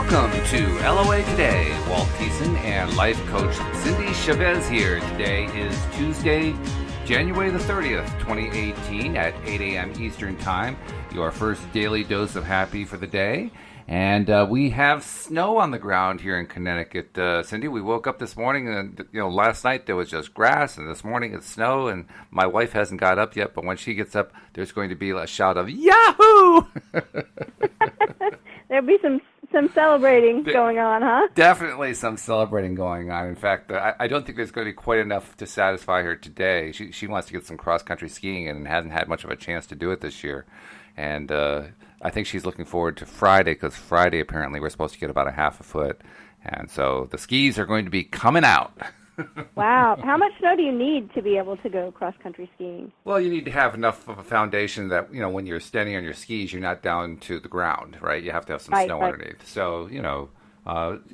Welcome to LOA Today. Walt Thiessen and life coach Cindie Chavez here. Today is Tuesday, January the 30th, 2018 at 8 a.m. Eastern Time. Your first daily dose of happy for the day. And we have snow on the ground here in Connecticut. Cindie, we woke up this morning and, last night there was just grass, and this morning it's snow, and my wife hasn't got up yet, but when she gets up, there's going to be a shout of Yahoo! There'll be some celebrating going on, huh? Definitely some celebrating going on. In fact, I don't think there's going to be quite enough to satisfy her today. She wants to get some cross-country skiing and hasn't had much of a chance to do it this year. And I think she's looking forward to Friday, because Friday apparently we're supposed to get about a half a foot. And so the skis are going to be coming out. Wow. How much snow do you need to be able to go cross-country skiing? Well, you need to have enough of a foundation that, when you're standing on your skis, you're not down to the ground, right? You have to have some snow underneath. So,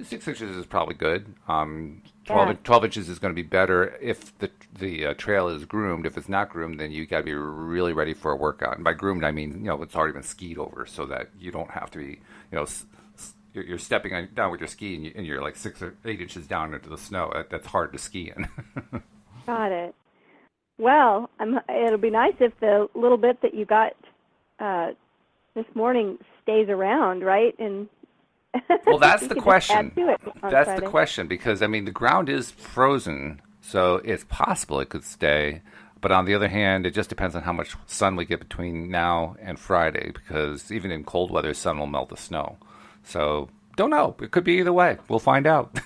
6 inches is probably good. 12 inches is going to be better if the trail is groomed. If it's not groomed, then you got to be really ready for a workout. And by groomed, I mean, it's already been skied over, so that you don't have to be, you're stepping down with your ski and you're like 6 or 8 inches down into the snow. That's hard to ski in. Got it. Well, it'll be nice if the little bit that you got this morning stays around, right? And well, that's the question. That's the question, because, the ground is frozen, so it's possible it could stay. But on the other hand, it just depends on how much sun we get between now and Friday, because even in cold weather, sun will melt the snow. So, don't know. It could be either way. We'll find out.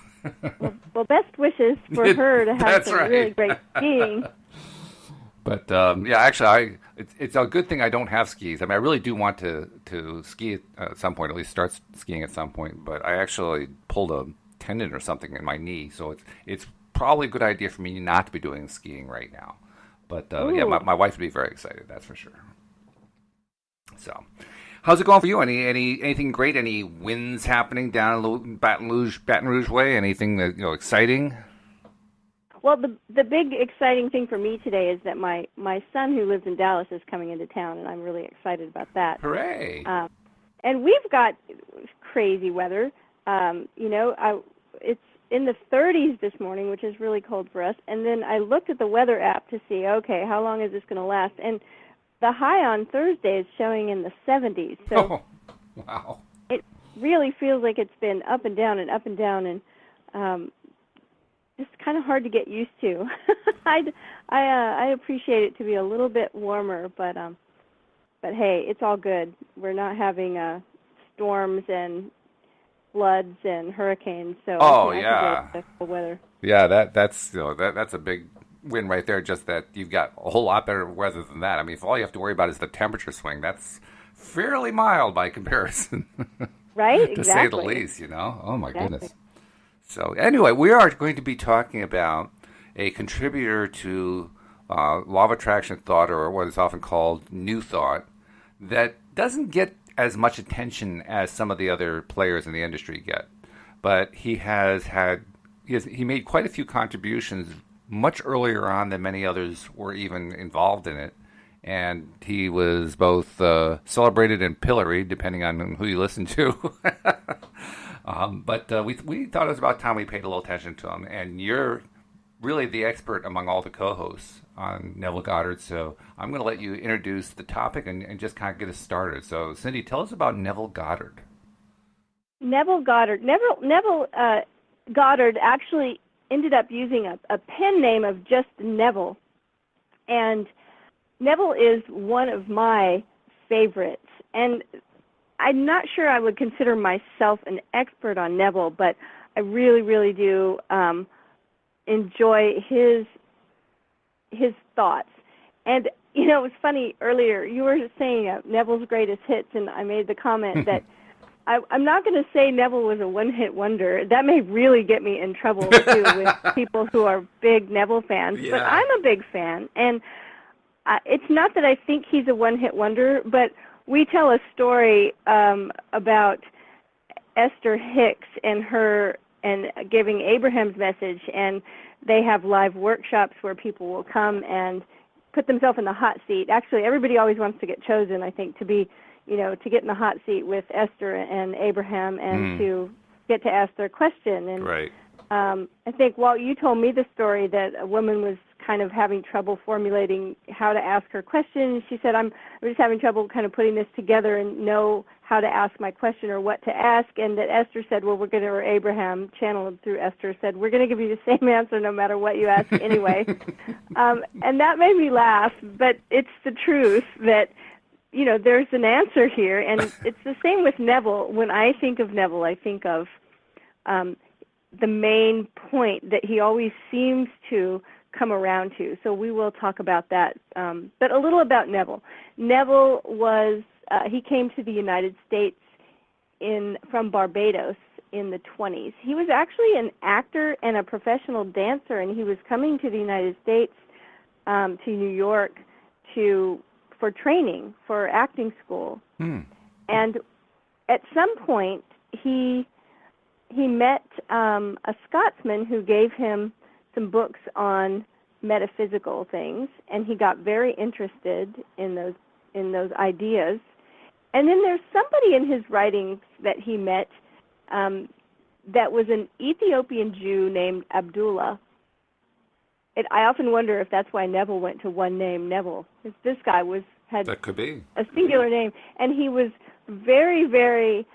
well, best wishes for her to have some really great skiing. But, actually, it's a good thing I don't have skis. I really do want to ski at some point, at least start skiing at some point. But I actually pulled a tendon or something in my knee, so it's probably a good idea for me not to be doing skiing right now. But, my wife would be very excited, that's for sure. So, how's it going for you? Anything great? Any wins happening down Baton Rouge way? Anything that, exciting? Well, the big exciting thing for me today is that my son, who lives in Dallas, is coming into town, and I'm really excited about that. Hooray! And we've got crazy weather. It's in the 30s this morning, which is really cold for us. And then I looked at the weather app to see, okay, how long is this going to last? And the high on Thursday is showing in the 70s. So wow. It really feels like it's been up and down and up and down, and just kind of hard to get used to. I appreciate it to be a little bit warmer, but hey, it's all good. We're not having storms and floods and hurricanes, so I can get the weather. Yeah, that's that's a big win right there. Just that you've got a whole lot better weather than that. If all you have to worry about is the temperature swing, that's fairly mild by comparison. Right, to exactly. say the least. Oh my goodness. So anyway, we are going to be talking about a contributor to law of attraction thought, or what is often called new thought, that doesn't get as much attention as some of the other players in the industry get. But he made quite a few contributions much earlier on than many others were even involved in it. And he was both celebrated and pilloried, depending on who you listen to. But we thought it was about time we paid a little attention to him. And you're really the expert among all the co-hosts on Neville Goddard. So I'm going to let you introduce the topic and just kind of get us started. So, Cindie, tell us about Neville Goddard. Neville Goddard. Neville Goddard actually ended up using a pen name of just Neville. And Neville is one of my favorites. And I'm not sure I would consider myself an expert on Neville, but I really, really do enjoy his thoughts. And, it was funny earlier, you were saying Neville's greatest hits, and I made the comment that I'm not going to say Neville was a one-hit wonder. That may really get me in trouble, too, with people who are big Neville fans. Yeah. But I'm a big fan, and it's not that I think he's a one-hit wonder, but we tell a story about Esther Hicks and giving Abraham's message, and they have live workshops where people will come and put themselves in the hot seat. Actually, everybody always wants to get chosen, I think, to be, to get in the hot seat with Esther and Abraham and to get to ask their question. And right. I think, Walt, you told me the story that a woman was kind of having trouble formulating how to ask her question. She said, I'm just having trouble kind of putting this together and know how to ask my question or what to ask. And that Esther said, well, or Abraham, channeled through Esther, said, we're going to give you the same answer no matter what you ask anyway. And that made me laugh, but it's the truth that, there's an answer here. And it's the same with Neville. When I think of Neville, I think of the main point that he always seems to come around to. So we will talk about that. But a little about Neville. Neville was, he came to the United States from Barbados in the 1920s. He was actually an actor and a professional dancer, and he was coming to the United States, to New York, for training, for acting school. And at some point, he met a Scotsman who gave him some books on metaphysical things, and he got very interested in those ideas. And then there's somebody in his writings that he met that was an Ethiopian Jew named Abdullah. I often wonder if that's why Neville went to one name, Neville. This guy had that could be a singular name, and he was very, very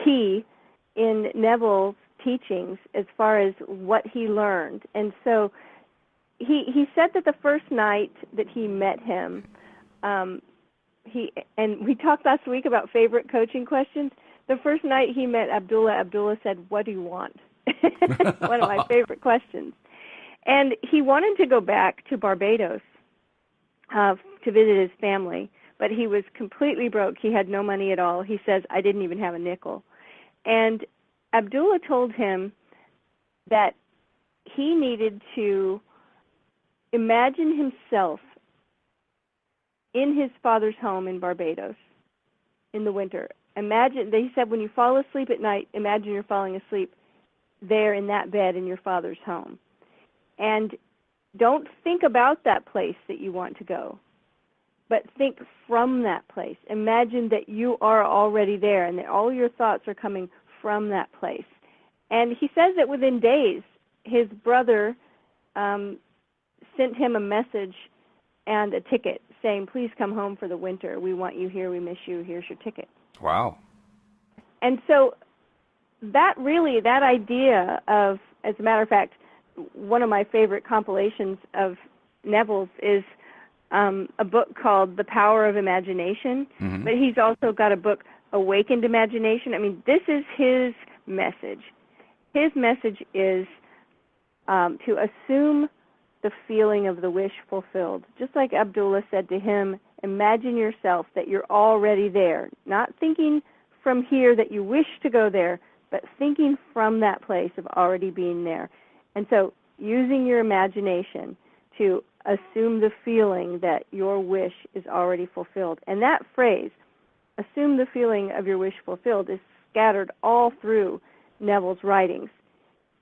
key in Neville's teachings as far as what he learned. And so he said that the first night that he met him, and we talked last week about favorite coaching questions. The first night he met Abdullah said, "What do you want?" One of my favorite questions. And he wanted to go back to Barbados to visit his family, but he was completely broke. He had no money at all. He says, "I didn't even have a nickel." And Abdullah told him that he needed to imagine himself in his father's home in Barbados in the winter. He said, when you fall asleep at night, imagine you're falling asleep there in that bed in your father's home. And don't think about that place that you want to go, but think from that place. Imagine that you are already there and that all your thoughts are coming from that place. And he says that within days, his brother sent him a message and a ticket saying, "Please come home for the winter. We want you here. We miss you. Here's your ticket." Wow. And so that idea of, as a matter of fact, one of my favorite compilations of Neville's is a book called The Power of Imagination, but he's also got a book, Awakened Imagination. I mean, this is his message. His message is to assume the feeling of the wish fulfilled. Just like Abdullah said to him, imagine yourself that you're already there, not thinking from here that you wish to go there, but thinking from that place of already being there. And so using your imagination to assume the feeling that your wish is already fulfilled. And that phrase, assume the feeling of your wish fulfilled, is scattered all through Neville's writings.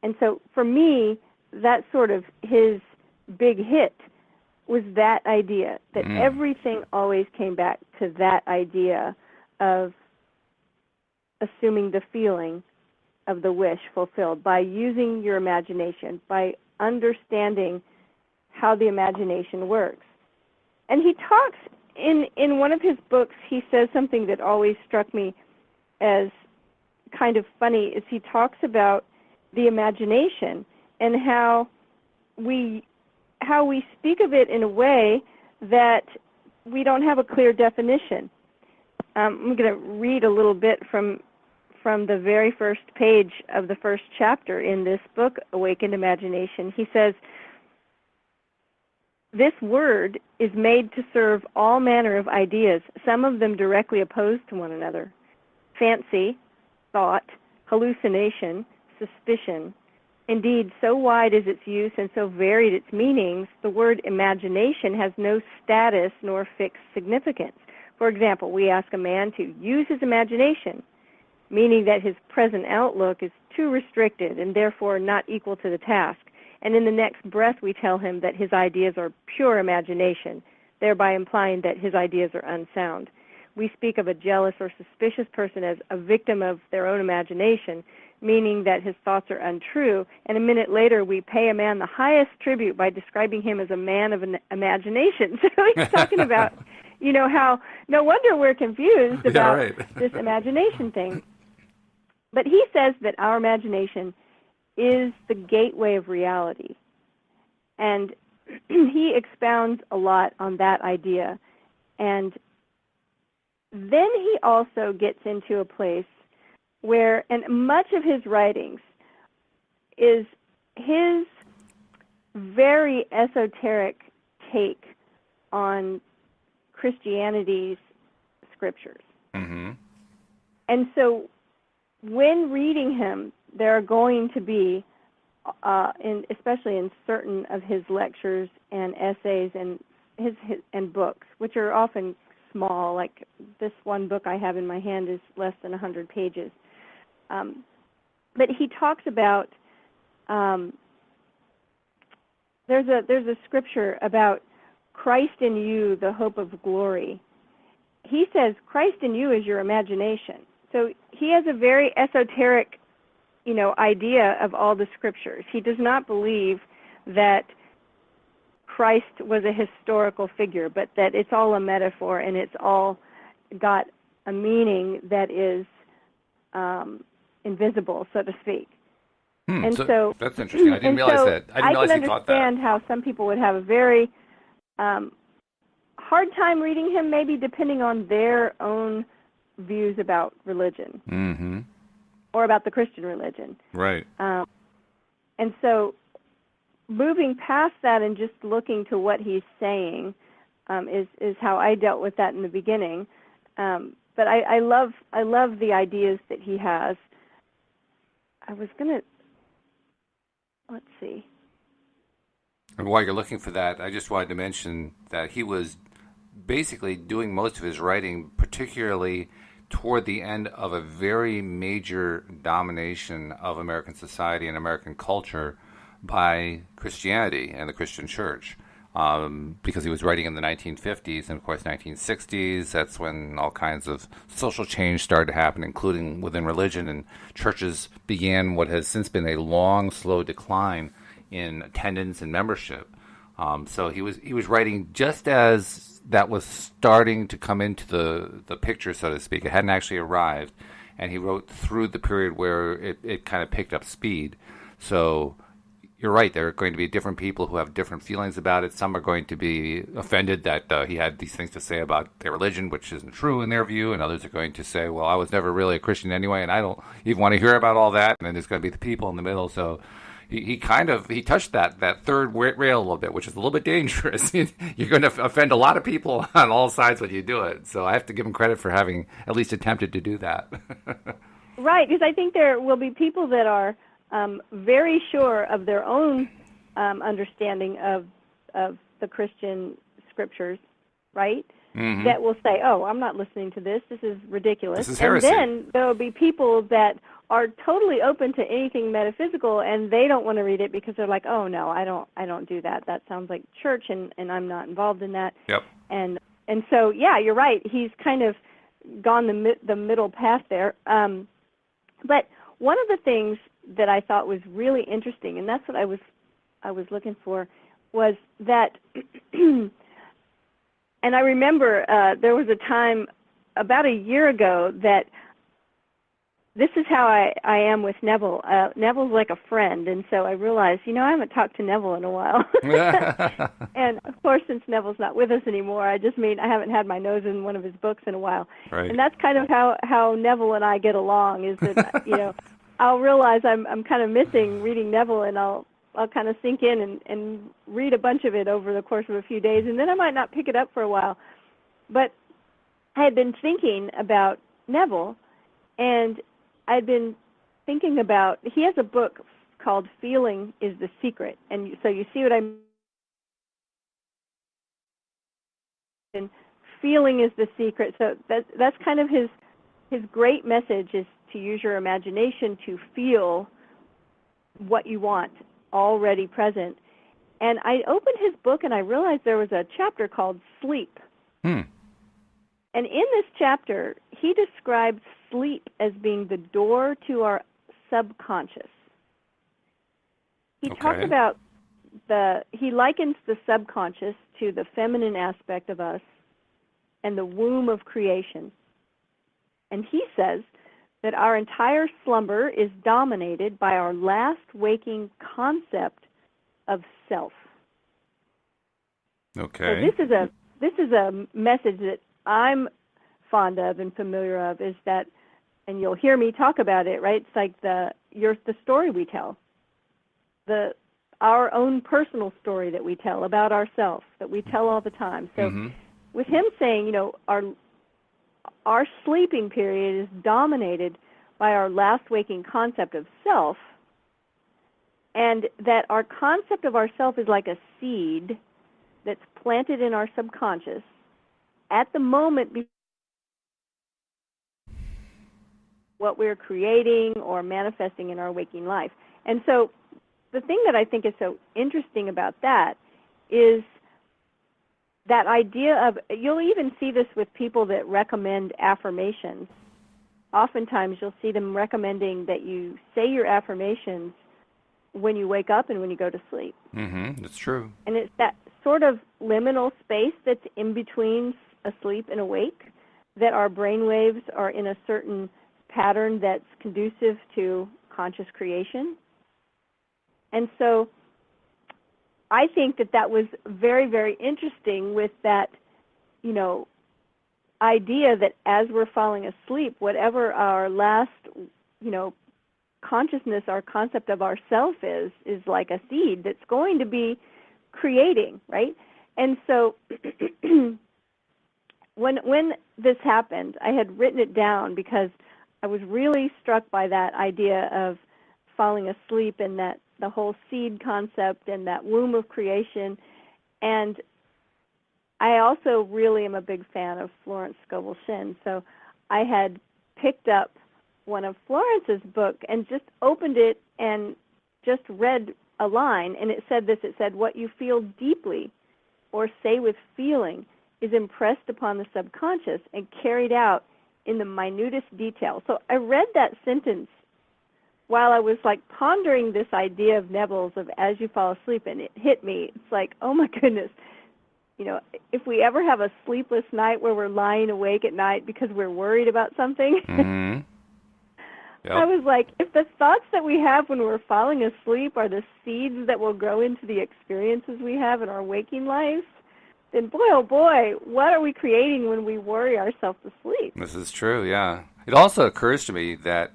And so for me, that's sort of his big hit, was that idea, that everything always came back to that idea of assuming the feeling of the wish fulfilled by using your imagination, by understanding how the imagination works. And he talks, in one of his books, he says something that always struck me as kind of funny, is he talks about the imagination and how we speak of it in a way that we don't have a clear definition. I'm going to read a little bit from the very first page of the first chapter in this book, Awakened Imagination. He says, "This word is made to serve all manner of ideas, some of them directly opposed to one another. Fancy, thought, hallucination, suspicion. Indeed, so wide is its use and so varied its meanings, the word imagination has no status nor fixed significance. For example, we ask a man to use his imagination, meaning that his present outlook is too restricted and therefore not equal to the task. And in the next breath, we tell him that his ideas are pure imagination, thereby implying that his ideas are unsound. We speak of a jealous or suspicious person as a victim of their own imagination, meaning that his thoughts are untrue, and a minute later we pay a man the highest tribute by describing him as a man of an imagination. So he's talking about, how no wonder we're confused about this imagination thing. But he says that our imagination is the gateway of reality. And he expounds a lot on that idea. And then he also gets into a place where, and much of his writings is his very esoteric take on Christianity's scriptures. Mm-hmm. And so when reading him, there are going to be, especially in certain of his lectures and essays and his books, which are often small, like this one book I have in my hand is less than 100 pages. But he talks about, there's a scripture about Christ in you, the hope of glory. He says Christ in you is your imagination. So he has a very esoteric, idea of all the scriptures. He does not believe that Christ was a historical figure, but that it's all a metaphor and it's all got a meaning that is invisible, so to speak. And so that's interesting. I didn't realize that. I didn't realize he thought that. I can understand how some people would have a very hard time reading him, maybe depending on their own views about religion. Mm-hmm. Or about the Christian religion. Right. And so moving past that and just looking to what he's saying is how I dealt with that in the beginning. But I love the ideas that he has. I was going to, let's see. And while you're looking for that, I just wanted to mention that he was basically doing most of his writing, particularly toward the end of a very major domination of American society and American culture by Christianity and the Christian church. Because he was writing in the 1950s and, of course, 1960s. That's when all kinds of social change started to happen, including within religion, and churches began what has since been a long, slow decline in attendance and membership. So he was writing just as that was starting to come into the picture, so to speak. It hadn't actually arrived, and he wrote through the period where it kind of picked up speed. So you're right, there are going to be different people who have different feelings about it. Some are going to be offended that he had these things to say about their religion, which isn't true in their view, and others are going to say, well, I was never really a Christian anyway, and I don't even want to hear about all that. And then there's going to be the people in the middle. So he touched that third rail a little bit, which is a little bit dangerous. You're going to offend a lot of people on all sides when you do it. So I have to give him credit for having at least attempted to do that. Right, because I think there will be people that are very sure of their own understanding of the Christian scriptures, right? Mm-hmm. That will say, oh, I'm not listening to this. This is ridiculous. This is heresy. And then there will be people that are totally open to anything metaphysical, and they don't want to read it because they're like, oh, no, I don't do that. That sounds like church, and I'm not involved in that. Yep. And so, yeah, you're right. He's kind of gone the middle path there. But one of the things that I thought was really interesting, and that's what I was looking for, was that, and I remember there was a time about a year ago that this is how I am with Neville. Neville's like a friend, and so I realized, I haven't talked to Neville in a while. And, of course, since Neville's not with us anymore, I just mean I haven't had my nose in one of his books in a while. Right. And that's kind of how Neville and I get along, is that, I'll realize I'm kind of missing reading Neville, and I'll kind of sink in and read a bunch of it over the course of a few days, and then I might not pick it up for a while. But I had been thinking about Neville, and I'd been thinking about, he has a book called Feeling is the Secret, and so you see what I mean? Feeling is the secret. So that's kind of his great message, is to use your imagination to feel what you want already present. And I opened his book and I realized there was a chapter called Sleep. Hmm. And in this chapter, he describes sleep as being the door to our subconscious. He talks about he likens the subconscious to the feminine aspect of us and the womb of creation. And he says that our entire slumber is dominated by our last waking concept of self. Okay. So this is a message that I'm fond of and familiar of, is that, and you'll hear me talk about it, right? It's like the story we tell, our own personal story that we tell about ourselves, that we tell all the time. So with him saying, our sleeping period is dominated by our last waking concept of self, and that our concept of ourself is like a seed that's planted in our subconscious at the moment what we're creating or manifesting in our waking life. And so the thing that I think is so interesting about that is that idea of, you'll even see this with people that recommend affirmations. Oftentimes you'll see them recommending that you say your affirmations when you wake up and when you go to sleep. That's true. And it's that sort of liminal space that's in between asleep and awake, that our brain waves are in a certain pattern that's conducive to conscious creation. And so I think that was very, very interesting with that, idea that as we're falling asleep, whatever our last, consciousness, our concept of ourself is like a seed that's going to be creating, right? And so when this happened, I had written it down because I was really struck by that idea of falling asleep and that the whole seed concept and that womb of creation. And I also really am a big fan of Florence Scovel Shinn. So I had picked up one of Florence's book and just opened it and just read a line, and it said this. It said, "What you feel deeply or say with feeling is impressed upon the subconscious and carried out in the minutest detail." So I read that sentence while I was pondering this idea of Neville's of as you fall asleep, and it hit me. It's like, oh my goodness, if we ever have a sleepless night where we're lying awake at night because we're worried about something, Yep. I was like, if the thoughts that we have when we're falling asleep are the seeds that will grow into the experiences we have in our waking life, then boy, oh boy, what are we creating when we worry ourselves to sleep? This is true, yeah. It also occurs to me that,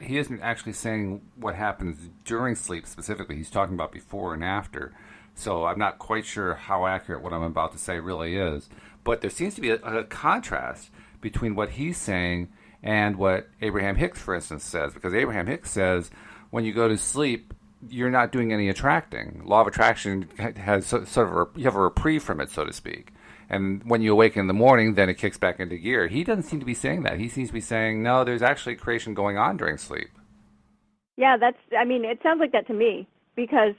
he isn't actually saying what happens during sleep specifically. He's talking about before and after. So I'm not quite sure how accurate what I'm about to say really is. But there seems to be a contrast between what he's saying and what Abraham Hicks, for instance, says. Because Abraham Hicks says when you go to sleep, you're not doing any attracting. Law of attraction has you have a reprieve from it, so to speak. And when you awaken in the morning, then it kicks back into gear. He doesn't seem to be saying that. He seems to be saying, no, there's actually creation going on during sleep. Yeah, it sounds like that to me, because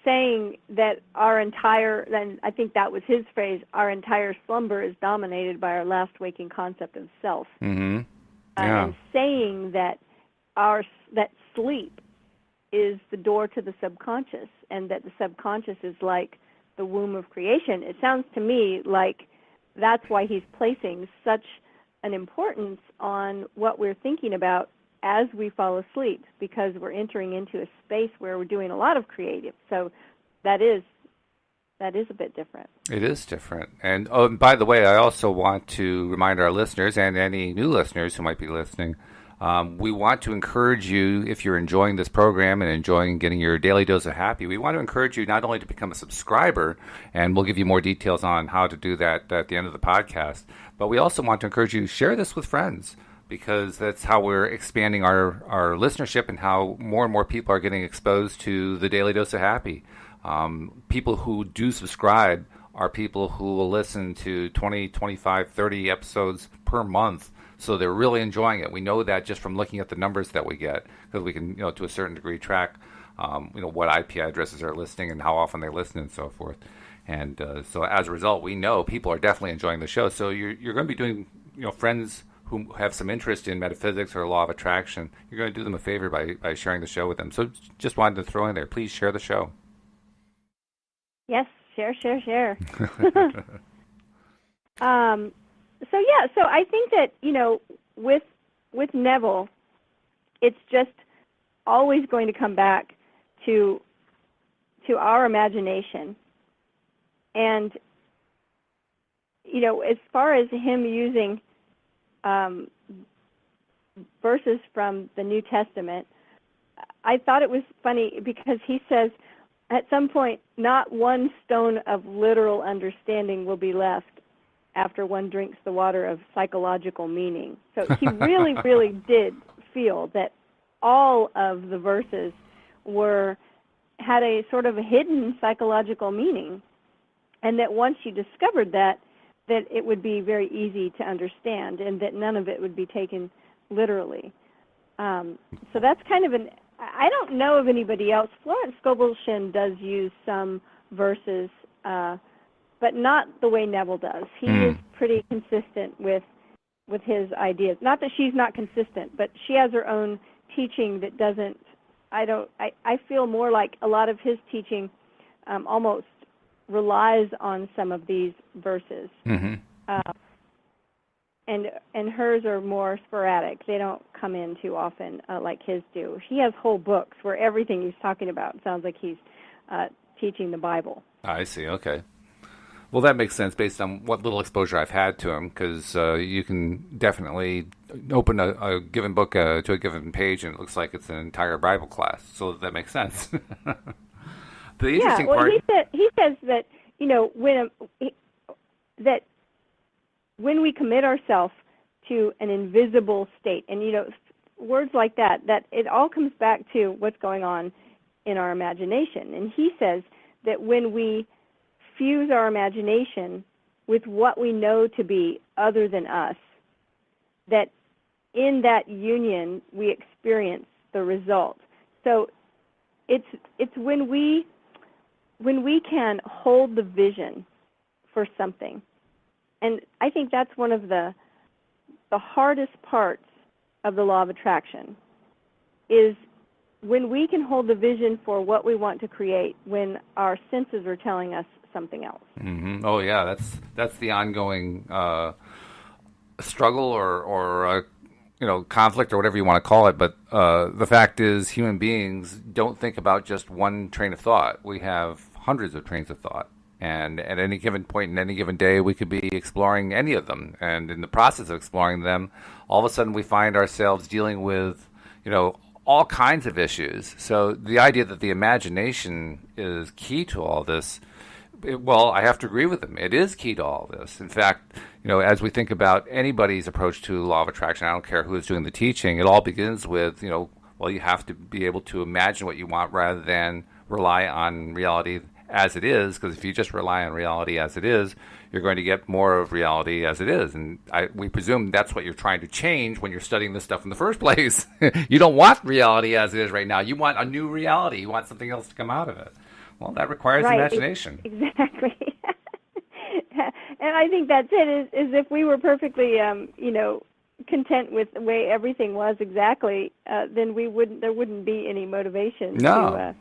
saying that then I think that was his phrase, our entire slumber is dominated by our last waking concept of self. Yeah. And saying that that sleep is the door to the subconscious, and that the subconscious is like the womb of creation. It sounds to me like that's why he's placing such an importance on what we're thinking about as we fall asleep, because we're entering into a space where we're doing a lot of creative. So that is a bit different. It is different. And by the way, I also want to remind our listeners and any new listeners who might be listening, we want to encourage you, if you're enjoying this program and enjoying getting your daily dose of happy, we want to encourage you not only to become a subscriber, and we'll give you more details on how to do that at the end of the podcast, but we also want to encourage you to share this with friends, because that's how we're expanding our listenership and how more and more people are getting exposed to the daily dose of happy. People who do subscribe are people who will listen to 20, 25, 30 episodes per month. So they're really enjoying it. We know that just from looking at the numbers that we get, because we can, to a certain degree, track what IP addresses are listening and how often they listen and so forth. And so as a result, we know people are definitely enjoying the show. So you're going to be doing, friends who have some interest in metaphysics or law of attraction, you're going to do them a favor by sharing the show with them. So just wanted to throw in there, please share the show. Yes, share. So I think that, with Neville, it's just always going to come back to our imagination. And, as far as him using verses from the New Testament, I thought it was funny because he says, at some point, not one stone of literal understanding will be left after one drinks the water of psychological meaning. So he really, really did feel that all of the verses had a sort of hidden psychological meaning, and that once you discovered that it would be very easy to understand, and that none of it would be taken literally. So that's kind of I don't know of anybody else. Florence Scovel-Shinn does use some verses, but not the way Neville does. He is pretty consistent with his ideas. Not that she's not consistent, but she has her own teaching that doesn't. I feel more like a lot of his teaching almost relies on some of these verses. Mm-hmm. And hers are more sporadic. They don't come in too often like his do. He has whole books where everything he's talking about sounds like he's teaching the Bible. I see. Okay. Well, that makes sense based on what little exposure I've had to him, because you can definitely open a given book to a given page, and it looks like it's an entire Bible class. So that makes sense. The interesting part. He says that when we commit ourselves to an invisible state, and words like that it all comes back to what's going on in our imagination. And he says that when we fuse our imagination with what we know to be other than us, that in that union we experience the result. So it's when we can hold the vision for something. And I think that's one of the hardest parts of the law of attraction, is when we can hold the vision for what we want to create when our senses are telling us something else. Mm-hmm. Oh yeah, that's the ongoing struggle or conflict or whatever you want to call it. But the fact is, human beings don't think about just one train of thought. We have hundreds of trains of thought. And at any given point in any given day, we could be exploring any of them. And in the process of exploring them, all of a sudden we find ourselves dealing with, all kinds of issues. So the idea that the imagination is key to all this, I have to agree with them. It is key to all this. In fact, as we think about anybody's approach to law of attraction, I don't care who is doing the teaching, it all begins with, you have to be able to imagine what you want rather than rely on reality as it is, because if you just rely on reality as it is, you're going to get more of reality as it is. And we presume that's what you're trying to change when you're studying this stuff in the first place. You don't want reality as it is right now. You want a new reality. You want something else to come out of it. Well, that requires imagination. Exactly. And I think that's it, is if we were perfectly, content with the way everything was exactly, then there wouldn't be any motivation. No.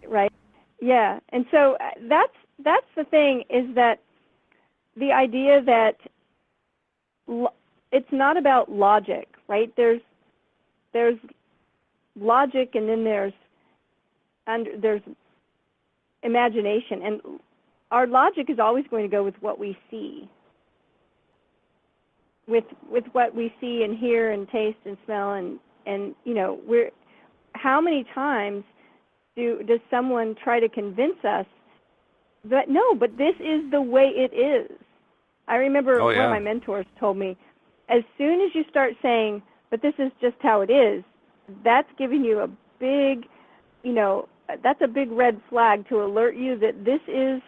Right? Yeah, and so that's the thing, is that the idea that it's not about logic, right? There's logic, and then there's imagination, and our logic is always going to go with what we see, with what we see and hear and taste and smell, and how many times does someone try to convince us that, no, but this is the way it is? I remember one of my mentors told me, as soon as you start saying, but this is just how it is, that's giving you a big, that's a big red flag to alert you that this is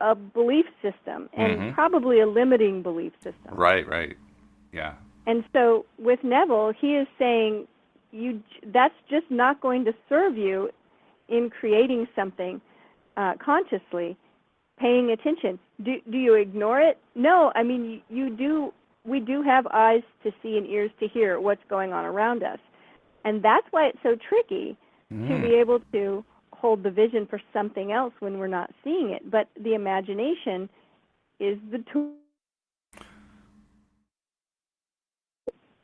a belief system, and probably a limiting belief system. Right. Yeah. And so with Neville, he is saying that's just not going to serve you in creating something consciously, paying attention. Do you ignore it? No. I mean, you do. We do have eyes to see and ears to hear what's going on around us. And that's why it's so tricky to be able to hold the vision for something else when we're not seeing it. But the imagination is the tool.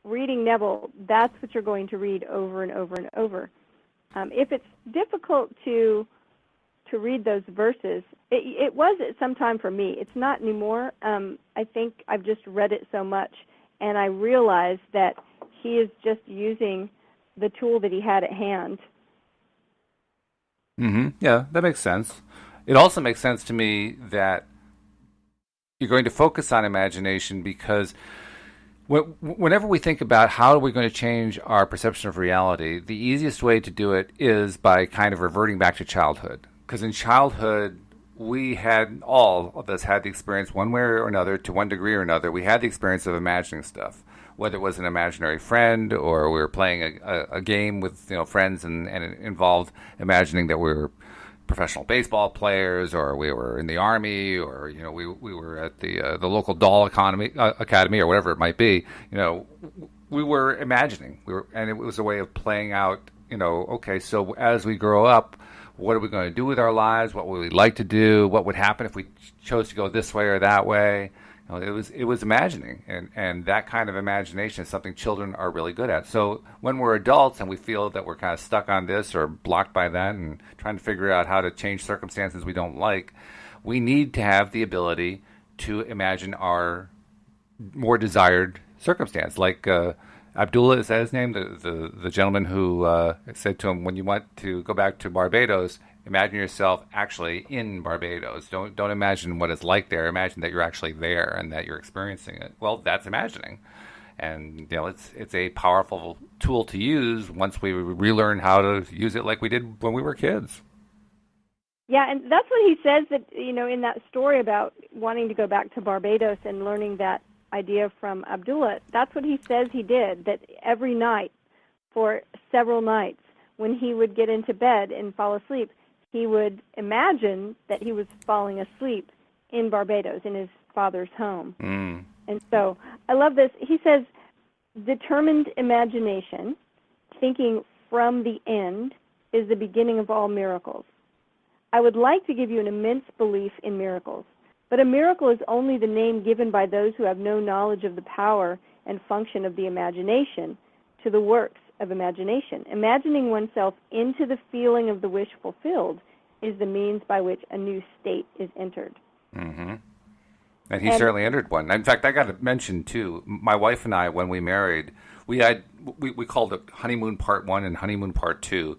Reading Neville, that's what you're going to read over and over and over. If it's difficult to read those verses, it was at some time for me. It's not anymore. I think I've just read it so much, and I realized that he is just using the tool that he had at hand. Yeah, that makes sense. It also makes sense to me that you're going to focus on imagination because whenever we think about how are we going to change our perception of reality, the easiest way to do it is by kind of reverting back to childhood. Because in childhood, all of us had the experience one way or another, to one degree or another, we had the experience of imagining stuff. Whether it was an imaginary friend or we were playing a game with friends and it involved imagining that we were professional baseball players, or we were in the army, or we were at the local doll academy or whatever it might be. We were imagining. And it was a way of playing out. Okay, so as we grow up, what are we going to do with our lives? What would we like to do? What would happen if we chose to go this way or that way? It was imagining, and that kind of imagination is something children are really good at. So when we're adults and we feel that we're kind of stuck on this or blocked by that and trying to figure out how to change circumstances we don't like, we need to have the ability to imagine our more desired circumstance. Like Abdullah, is that his name? The gentleman who said to him, when you want to go back to Barbados, imagine yourself actually in Barbados. Don't imagine what it's like there. Imagine that you're actually there and that you're experiencing it. Well, that's imagining. And it's a powerful tool to use once we relearn how to use it like we did when we were kids. Yeah, and that's what he says that, in that story about wanting to go back to Barbados and learning that idea from Abdullah. That's what he says he did, that every night for several nights when he would get into bed and fall asleep, he would imagine that he was falling asleep in Barbados, in his father's home. And so I love this. He says, determined imagination, thinking from the end, is the beginning of all miracles. I would like to give you an immense belief in miracles, but a miracle is only the name given by those who have no knowledge of the power and function of the imagination to the works of imagination. Imagining oneself into the feeling of the wish fulfilled is the means by which a new state is entered. And he certainly entered one. In fact, I got to mention, too, my wife and I, when we married, we called it honeymoon part 1 and honeymoon part 2.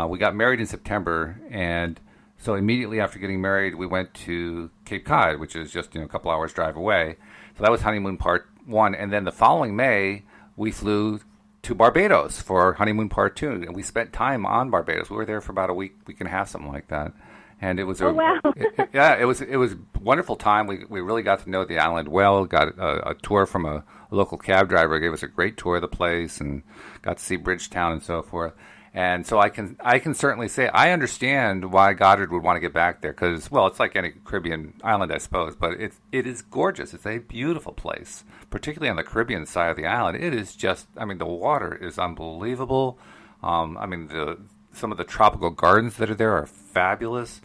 We got married in September, and so immediately after getting married, we went to Cape Cod, which is just a couple hours drive away. So that was honeymoon part 1. And then the following May, we flew to Barbados for honeymoon part 2, and we spent time on Barbados. We were there for about a week and a half, something like that. And it was it was a wonderful time. We really got to know the island well. Got a tour from a local cab driver, gave us a great tour of the place, and got to see Bridgetown and so forth. And so I can certainly say I understand why Goddard would want to get back there, because, well, it's like any Caribbean island, I suppose, but it is gorgeous. It's a beautiful place, particularly on the Caribbean side of the island. It is just, the water is unbelievable. Some of the tropical gardens that are there are fabulous.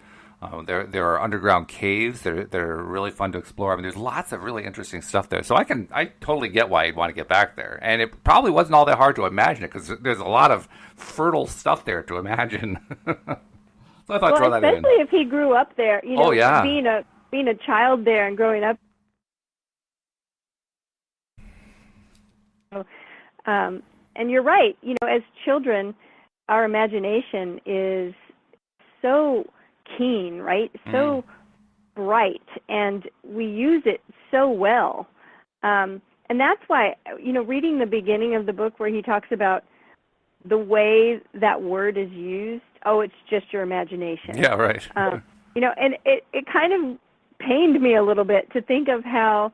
There are underground caves that are really fun to explore. There's lots of really interesting stuff there. So I totally get why you'd want to get back there. And it probably wasn't all that hard to imagine it, because there's a lot of fertile stuff there to imagine. So I thought throw that in. Especially if he grew up there, being a child there and growing up. And you're right. As children, our imagination is so keen, right? So bright, and we use it so well. And that's why, reading the beginning of the book where he talks about the way that word is used, it's just your imagination. Yeah, right. And it kind of pained me a little bit to think of how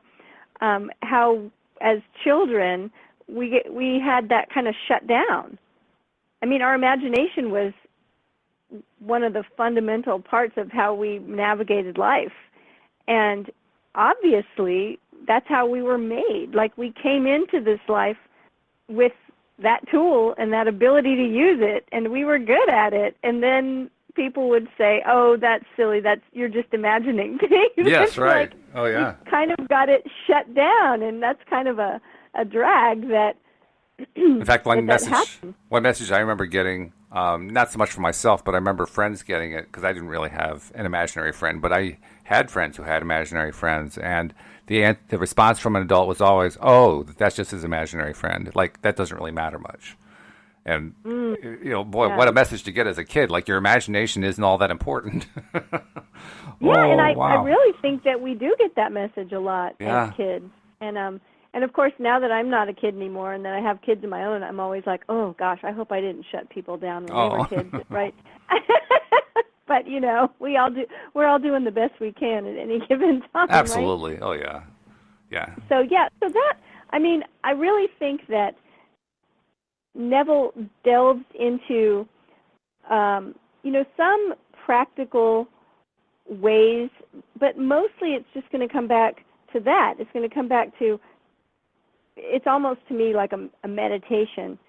as children we had that kind of shut down. Our imagination one of the fundamental parts of how we navigated life. And obviously, that's how we were made. Like, we came into this life with that tool and that ability to use it, and we were good at it. And then people would say, "Oh, that's silly. You're just imagining things." Yes, right. Like, oh, yeah. we kind of got it shut down, and that's kind of a drag that. In fact, one message I remember getting, not so much for myself, but I remember friends getting it because I didn't really have an imaginary friend, but I had friends who had imaginary friends, and the response from an adult was always, "Oh, that's just his imaginary friend. Like, that doesn't really matter much." And what a message to get as a kid! Like, your imagination isn't all that important. And I really think that we do get that message a lot as kids, and of course, now that I'm not a kid anymore and that I have kids of my own, I'm always like, oh, gosh, I hope I didn't shut people down when they were kids, right? But, we all do. We're all doing the best we can at any given time, Absolutely. Right? Oh, yeah. Yeah. So that, I really think that Neville delves into, some practical ways, but mostly it's just going to come back to that. It's going to come back to, it's almost to me like a meditation,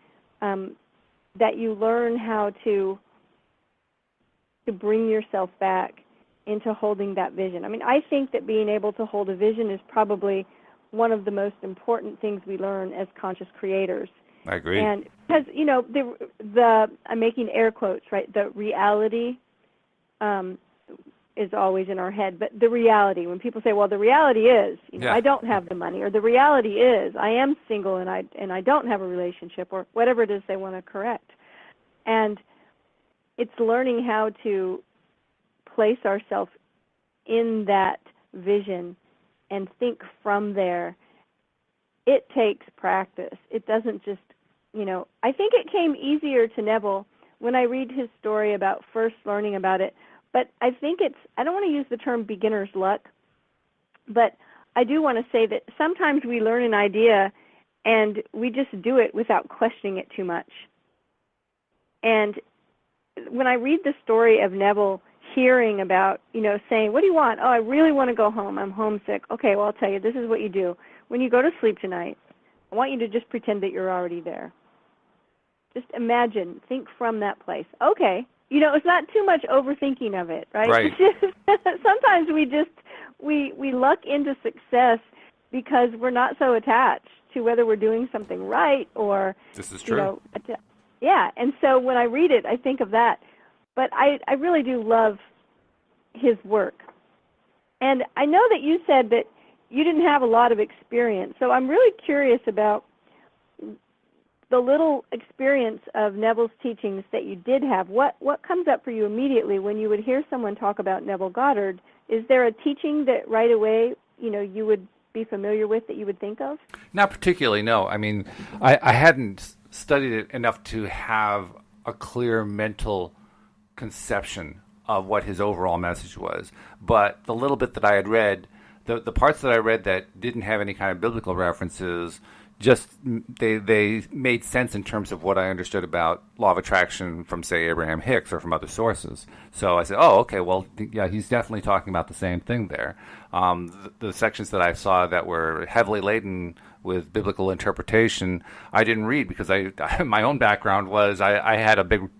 that you learn how to bring yourself back into holding that vision. I think that being able to hold a vision is probably one of the most important things we learn as conscious creators. I agree. And because, the I'm making air quotes, right? The reality is always in our head, but the reality, when people say, well, the reality is, I don't have the money, or the reality is I am single and I don't have a relationship, or whatever it is they want to correct. And it's learning how to place ourselves in that vision and think from there. It takes practice. It doesn't just, I think it came easier to Neville when I read his story about first learning about it. But I think I don't want to use the term beginner's luck, but I do want to say that sometimes we learn an idea and we just do it without questioning it too much. And when I read the story of Neville hearing about, saying, what do you want? Oh, I really want to go home. I'm homesick. Okay, well, I'll tell you, this is what you do. When you go to sleep tonight, I want you to just pretend that you're already there. Just imagine, think from that place. Okay. It's not too much overthinking of it, right? Right. Sometimes we luck into success because we're not so attached to whether we're doing something right or... This is true. Yeah, and so when I read it, I think of that. But I really do love his work. And I know that you said that you didn't have a lot of experience, so I'm really curious about the little experience of Neville's teachings that you did have. What comes up for you immediately when you would hear someone talk about Neville Goddard? Is there a teaching that right away, you would be familiar with that you would think of? Not particularly, no. I hadn't studied it enough to have a clear mental conception of what his overall message was. But the little bit that I had read, the parts that I read that didn't have any kind of biblical references, just they made sense in terms of what I understood about law of attraction from, say, Abraham Hicks or from other sources. So I said, oh, okay, well, yeah, he's definitely talking about the same thing there. The sections that I saw that were heavily laden with biblical interpretation, I didn't read because my own background was I had a big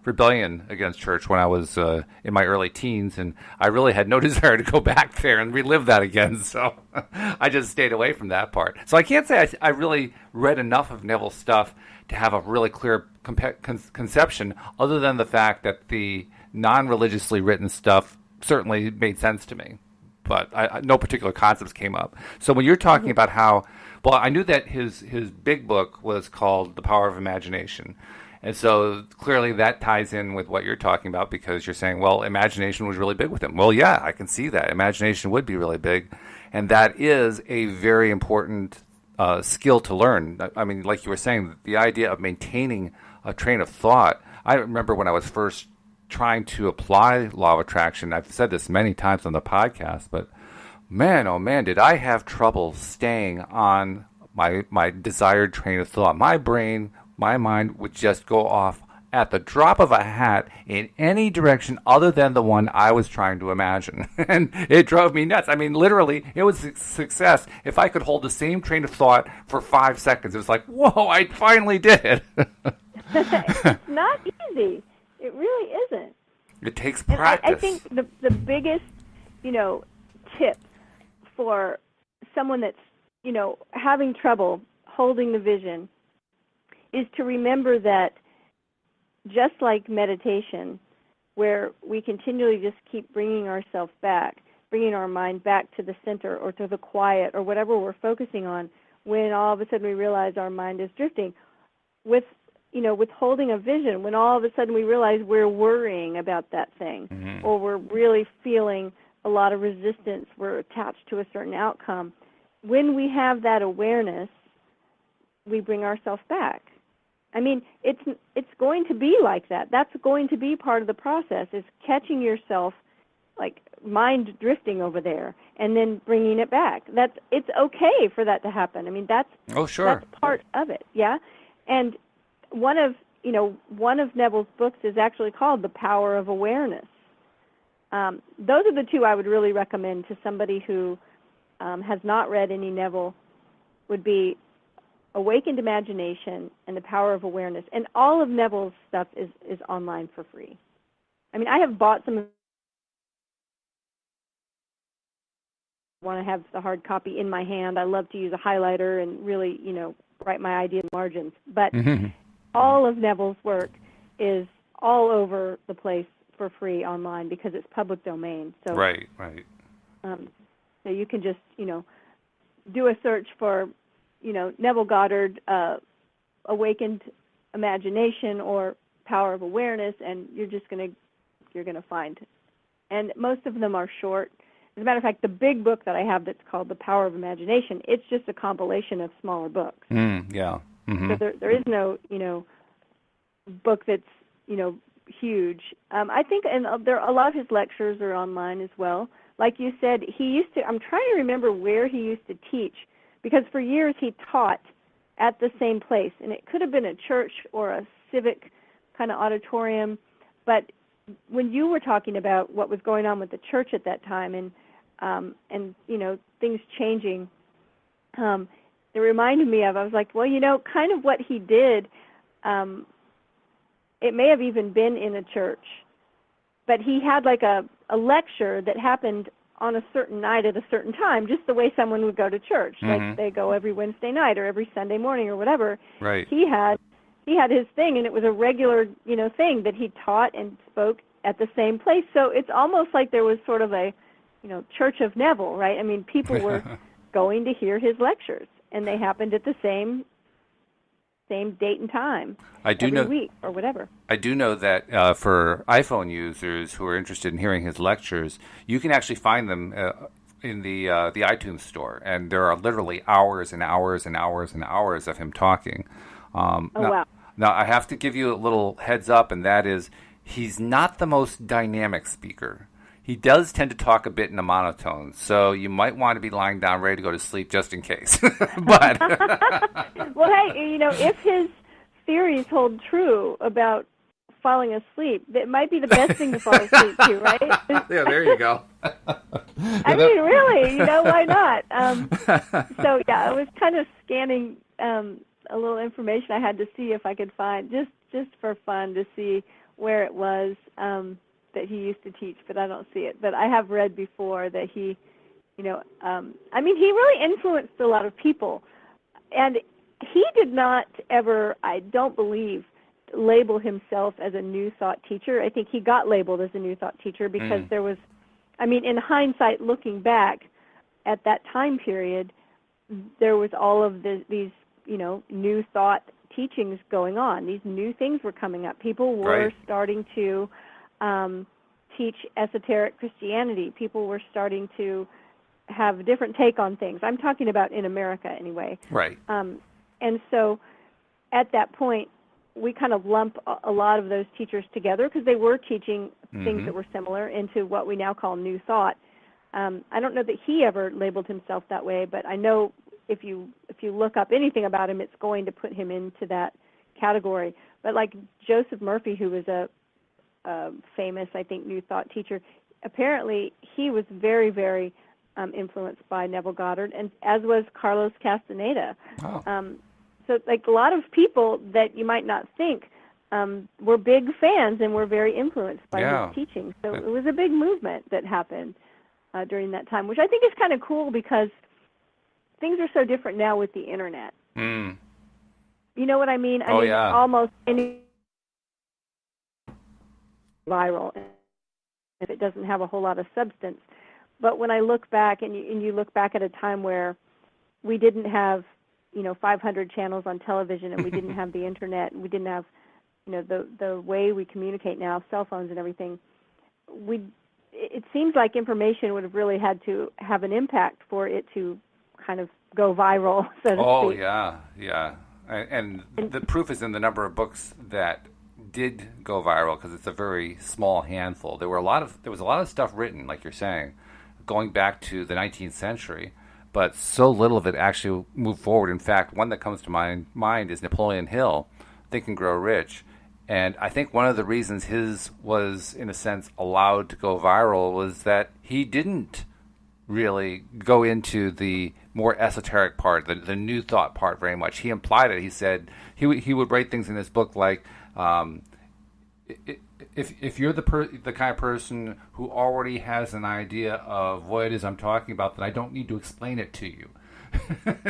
rebellion against church when I was in my early teens, and I really had no desire to go back there and relive that again, so I just stayed away from that part. So I can't say I really read enough of Neville's stuff to have a really clear conception, other than the fact that the non-religiously written stuff certainly made sense to me. But no particular concepts came up. So when you're talking about how... Well, I knew that his big book was called The Power of Imagination. And so clearly that ties in with what you're talking about, because you're saying, well, imagination was really big with him. Well, yeah, I can see that. Imagination would be really big. And that is a very important skill to learn. Like you were saying, the idea of maintaining a train of thought. I remember when I was first trying to apply law of attraction, I've said this many times on the podcast, but man, oh man, did I have trouble staying on my desired train of thought. My brain, my mind would just go off at the drop of a hat in any direction other than the one I was trying to imagine. And it drove me nuts. I mean, literally, it was a success. If I could hold the same train of thought for 5 seconds, it was like, whoa, I finally did it. It's not easy. It really isn't. It takes practice. I think the biggest, tip for someone that's, having trouble holding the vision is to remember that just like meditation, where we continually just keep bringing ourselves back, bringing our mind back to the center or to the quiet or whatever we're focusing on, when all of a sudden we realize our mind is drifting. With holding a vision, when all of a sudden we realize we're worrying about that thing, mm-hmm. or we're really feeling a lot of resistance, we're attached to a certain outcome, when we have that awareness, we bring ourselves back. I mean, it's going to be like that. That's going to be part of the process, is catching yourself, like mind drifting over there, and then bringing it back. It's okay for that to happen. I mean, that's part of it, yeah. And one of Neville's books is actually called The Power of Awareness. Those are the two I would really recommend to somebody who has not read any Neville, would be Awakened Imagination and The Power of Awareness. And all of Neville's stuff is online for free. I mean, I have bought some of want to have the hard copy in my hand. I love to use a highlighter and really, write my idea margins. But mm-hmm. all of Neville's work is all over the place for free online because it's public domain. So right. So you can just, do a search for, Neville Goddard, Awakened Imagination or Power of Awareness, and you're gonna find. And most of them are short. As a matter of fact, the big book that I have that's called The Power of Imagination, it's just a compilation of smaller books. Yeah. Mm-hmm. So there is no, book that's, huge. I think, and there a lot of his lectures are online as well. Like you said, I'm trying to remember where he used to teach, because for years he taught at the same place, and it could have been a church or a civic kind of auditorium. But when you were talking about what was going on with the church at that time, and things changing, it reminded me of, I was like, well, kind of what he did, it may have even been in a church, but he had like a lecture that happened on a certain night at a certain time, just the way someone would go to church. Mm-hmm. Like they go every Wednesday night or every Sunday morning or whatever. Right. He had his thing, and it was a regular, thing that he taught and spoke at the same place. So it's almost like there was sort of a, Church of Neville, right? I mean, people were going to hear his lectures, and they happened at the same date and time. Every week or whatever. I do know that for iPhone users who are interested in hearing his lectures, you can actually find them in the iTunes store, and there are literally hours and hours and hours and hours of him talking. Wow. Now, I have to give you a little heads up, and that is he's not the most dynamic speaker. He does tend to talk a bit in a monotone, so you might want to be lying down ready to go to sleep just in case. But well, hey, if his theories hold true about falling asleep, it might be the best thing to fall asleep to, right? Yeah, there you go. I mean, really, why not? So, yeah, I was kind of scanning a little information I had to see if I could find, just for fun, to see where it was that he used to teach, but I don't see it. But I have read before that he, he really influenced a lot of people. And he did not ever, I don't believe, label himself as a New Thought teacher. I think he got labeled as a New Thought teacher because there was, in hindsight, looking back at that time period, there was all of these, New Thought teachings going on. These new things were coming up. People were starting to teach esoteric Christianity. People were starting to have a different take on things. I'm talking about in America anyway. Right. And so at that point, we kind of lump a lot of those teachers together because they were teaching things that were similar into what we now call New Thought. I don't know that he ever labeled himself that way, but I know if you look up anything about him, it's going to put him into that category. But like Joseph Murphy, who was a famous, I think, New Thought teacher, apparently he was very, very influenced by Neville Goddard, and as was Carlos Castaneda. Oh. So like a lot of people that you might not think were big fans and were very influenced by his teaching. So it was a big movement that happened during that time, which I think is kind of cool because things are so different now with the internet. Mm. You know what I mean? I mean, almost any viral if it doesn't have a whole lot of substance. But when I look back, and you look back at a time where we didn't have, 500 channels on television, and we didn't have the internet, and we didn't have, the way we communicate now, cell phones and everything, it seems like information would have really had to have an impact for it to kind of go viral, so to speak. Oh, yeah. And the proof is in the number of books that did go viral, because it's a very small handful. There was a lot of stuff written, like you're saying, going back to the 19th century, but so little of it actually moved forward. In fact, one that comes to mind is Napoleon Hill, Think and Grow Rich. And I think one of the reasons his was, in a sense, allowed to go viral was that he didn't really go into the more esoteric part, the New Thought part very much. He implied it. He said he would write things in his book like, if you're the kind of person who already has an idea of what it is I'm talking about, then I don't need to explain it to you.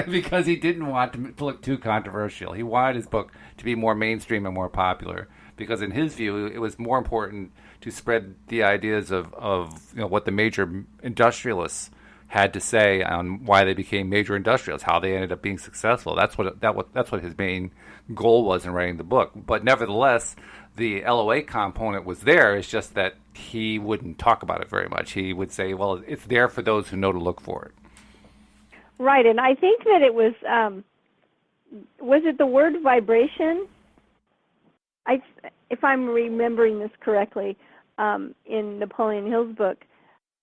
Because he didn't want to look too controversial. He wanted his book to be more mainstream and more popular, because in his view, it was more important to spread the ideas of what the major industrialists had to say on why they became major industrialists, how they ended up being successful. That's what his main goal was in writing the book. But nevertheless, the LOA component was there. It's just that he wouldn't talk about it very much. He would say, well, it's there for those who know to look for it. Right, and I think that it was it the word vibration? If I'm remembering this correctly, in Napoleon Hill's book,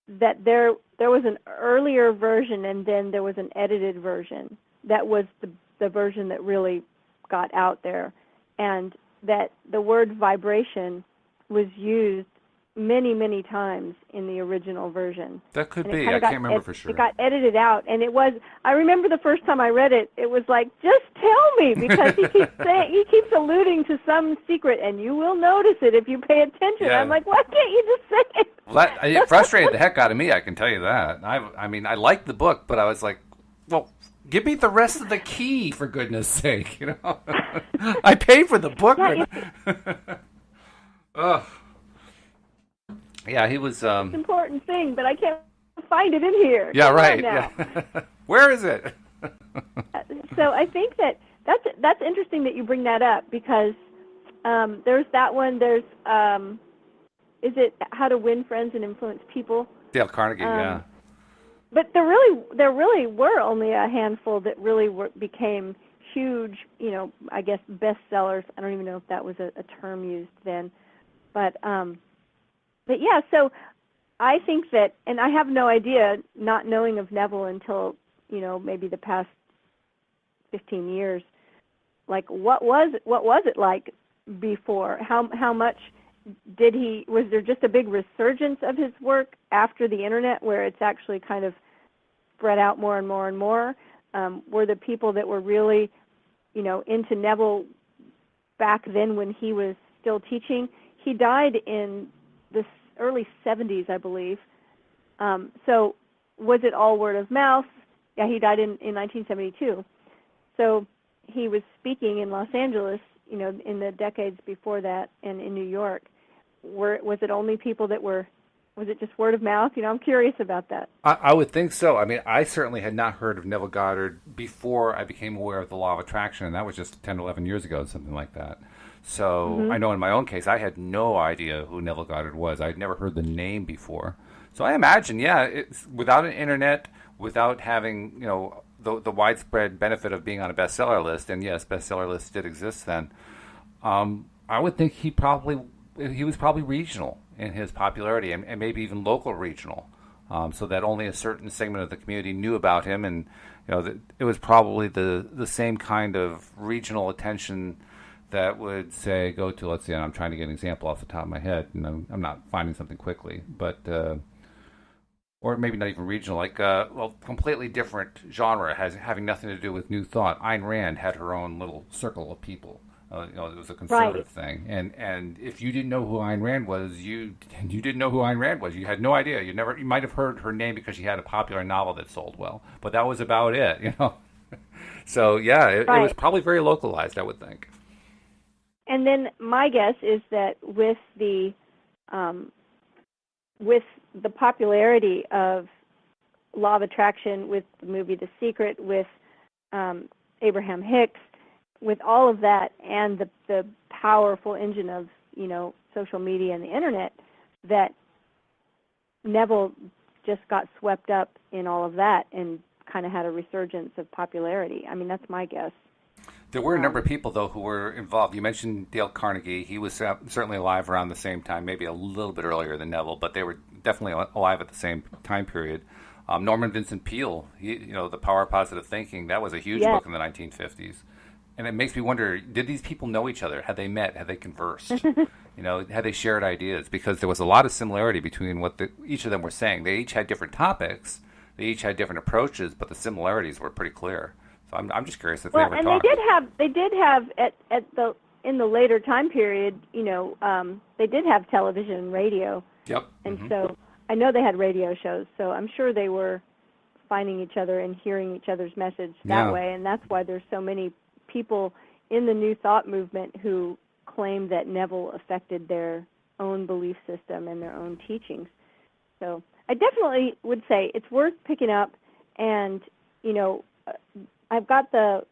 that there was an earlier version and then there was an edited version that was the version that really got out there, and that the word vibration was used many, many times in the original version. That could be. I can't remember for sure. It got edited out, and I remember the first time I read it, it was like, just tell me, because he keeps alluding to some secret, and you will notice it if you pay attention. Yeah. I'm like, why can't you just say it? Well, it frustrated the heck out of me, I can tell you that. I mean, I liked the book, but I was like, well, give me the rest of the key, for goodness sake, I paid for the book. Ugh. Yeah, he was... It's an important thing, but I can't find it in here. Yeah, right. Yeah. Where is it? So I think that's interesting that you bring that up, because there's that one. There's, is it How to Win Friends and Influence People? Dale Carnegie, yeah. But there really were only a handful that really became huge, I guess, bestsellers. I don't even know if that was a term used then. But yeah, so I think that, and I have no idea, not knowing of Neville until, maybe the past 15 years, like what was it like before? How much was there just a big resurgence of his work after the internet, where it's actually kind of spread out more and more and more? Were the people that were really, into Neville back then when he was still teaching? He died in the early 70s, I believe. So was it all word of mouth? Yeah, he died in 1972. So he was speaking in Los Angeles, in the decades before that, and in New York. Was it only people that was it just word of mouth? I'm curious about that. I would think so. I mean, I certainly had not heard of Neville Goddard before I became aware of the law of attraction, and that was just 10, 11 years ago, something like that. So I know in my own case, I had no idea who Neville Goddard was. I'd never heard the name before. So I imagine, it's without an internet, without having, the widespread benefit of being on a bestseller list, and yes, bestseller lists did exist then, I would think he was probably regional in his popularity, and maybe even local regional, so that only a certain segment of the community knew about him, and it was probably the same kind of regional attention that would say, go to, let's see, I'm trying to get an example off the top of my head, and I'm not finding something quickly, but, or maybe not even regional, like, completely different genre, having nothing to do with New Thought. Ayn Rand had her own little circle of people. It was a conservative thing, and if you didn't know who Ayn Rand was, you didn't know who Ayn Rand was. You had no idea. You might have heard her name because she had a popular novel that sold well, but that was about it, So yeah, it was probably very localized, I would think. And then my guess is that with the popularity of Law of Attraction, with the movie The Secret, with Abraham Hicks, with all of that, and the powerful engine of social media and the internet, that Neville just got swept up in all of that and kind of had a resurgence of popularity. I mean, that's my guess. There were a number of people, though, who were involved. You mentioned Dale Carnegie. He was certainly alive around the same time, maybe a little bit earlier than Neville, but they were definitely alive at the same time period. Norman Vincent Peale, The Power of Positive Thinking, that was a huge book in the 1950s. And it makes me wonder, did these people know each other? Had they met? Had they conversed? Had they shared ideas? Because there was a lot of similarity between what each of them were saying. They each had different topics. They each had different approaches, but the similarities were pretty clear. So I'm just curious if they ever talked. They did have in the later time period, they did have television and radio. Yep. And so I know they had radio shows. So I'm sure they were finding each other and hearing each other's message that way. And that's why there's so many people in the New Thought movement who claim that Neville affected their own belief system and their own teachings. So I definitely would say it's worth picking up, and I've got the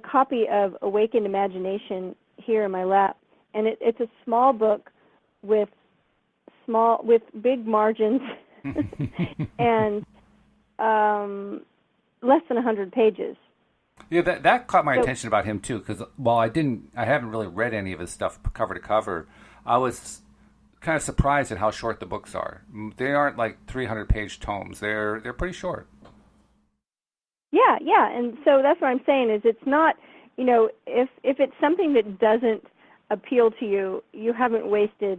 copy of Awakened Imagination here in my lap, and it's a small book with big margins and less than 100 pages. Yeah, that caught my attention about him too, because while I haven't really read any of his stuff cover to cover, I was kind of surprised at how short the books are. They aren't like 300-page tomes. They're pretty short. Yeah, and so that's what I'm saying is it's not, if it's something that doesn't appeal to you, you haven't wasted,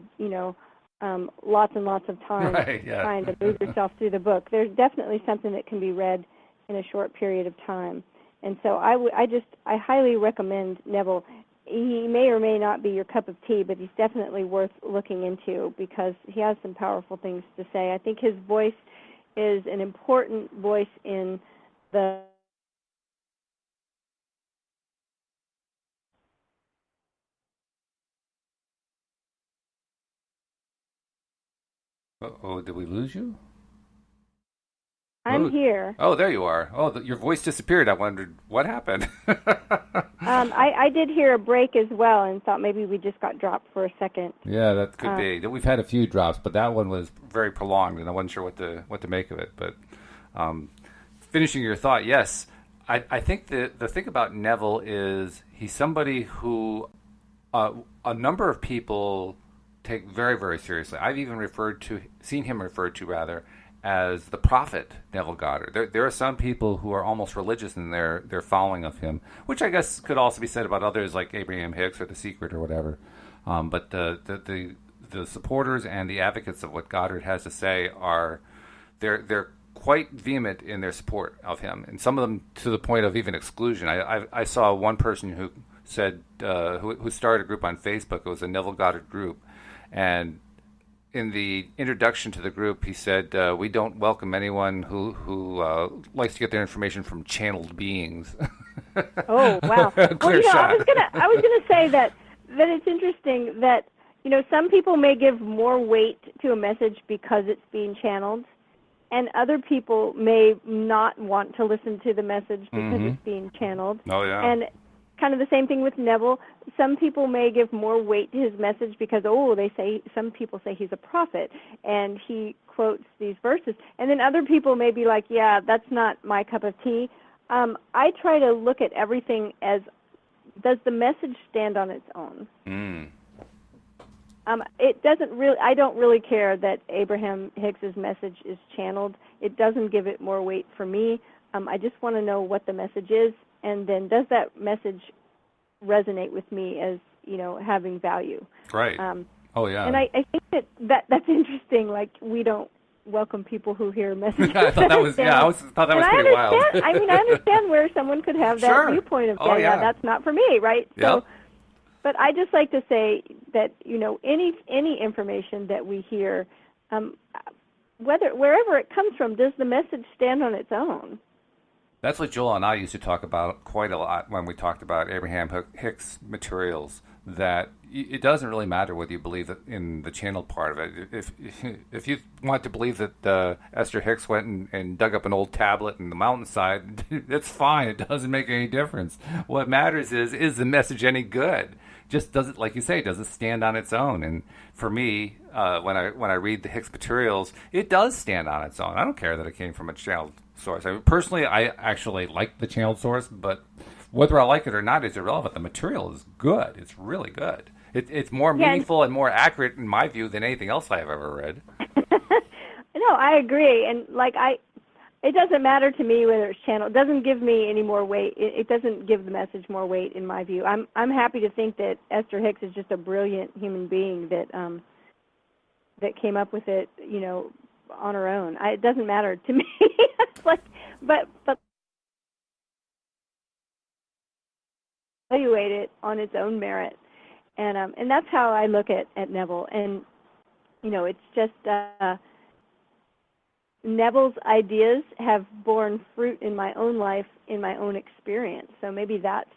lots and lots of time trying to move yourself through the book. There's definitely something that can be read in a short period of time. And so I highly recommend Neville. He may or may not be your cup of tea, but he's definitely worth looking into because he has some powerful things to say. I think his voice is an important voice in the Uh-oh, did we lose you? I'm here. Oh, there you are. Oh, your voice disappeared. I wondered what happened. I did hear a break as well and thought maybe we just got dropped for a second. Yeah, that could be. We've had a few drops, but that one was very prolonged, and I wasn't sure what to make of it. But finishing your thought, yes, I think the thing about Neville is he's somebody who a number of people take very, very seriously. I've even seen him referred to as the prophet Neville Goddard. There are some people who are almost religious in their following of him, which I guess could also be said about others like Abraham Hicks or The Secret or whatever. But the supporters and the advocates of what Goddard has to say they're quite vehement in their support of him, and some of them to the point of even exclusion. I saw one person who said who started a group on Facebook. It was a Neville Goddard group, and in the introduction to the group, he said, "We don't welcome anyone who likes to get their information from channeled beings." Oh wow! Clear shot. I was gonna say that it's interesting that some people may give more weight to a message because it's being channeled, and other people may not want to listen to the message because it's being channeled. Oh yeah. And kind of the same thing with Neville. Some people may give more weight to his message because, some people say he's a prophet and he quotes these verses. And then other people may be like, yeah, that's not my cup of tea. I try to look at everything as, does the message stand on its own? It doesn't really. I don't really care that Abraham Hicks's message is channeled. It doesn't give it more weight for me. I just want to know what the message is, and then does that message resonate with me as, having value. Right. Oh, yeah. And I think that's interesting. Like, we don't welcome people who hear messages. I thought that was, thought that was pretty wild. I understand where someone could have that Sure. viewpoint of, that's not for me, right? Yep. So, but I just like to say that, any information that we hear, wherever it comes from, does the message stand on its own? That's what Joel and I used to talk about quite a lot when we talked about Abraham Hicks materials, that it doesn't really matter whether you believe in the channeled part of it. If you want to believe that Esther Hicks went and dug up an old tablet in the mountainside, that's fine. It doesn't make any difference. What matters is the message any good? Just does it, like you say, does it stand on its own? And for me, when I read the Hicks materials, it does stand on its own. I don't care that it came from a channeled source. Personally, I actually like the channeled source, but whether I like it or not is irrelevant. The material is good. It's really good. It's more meaningful and more accurate, in my view, than anything else I have ever read. No, I agree. And it doesn't matter to me whether it's channeled. It doesn't give me any more weight. It doesn't give the message more weight, in my view. I'm happy to think that Esther Hicks is just a brilliant human being that came up with it, on her own. It doesn't matter to me. but evaluate it on its own merit, and that's how I look at Neville. And it's just Neville's ideas have borne fruit in my own life, in my own experience. So maybe that's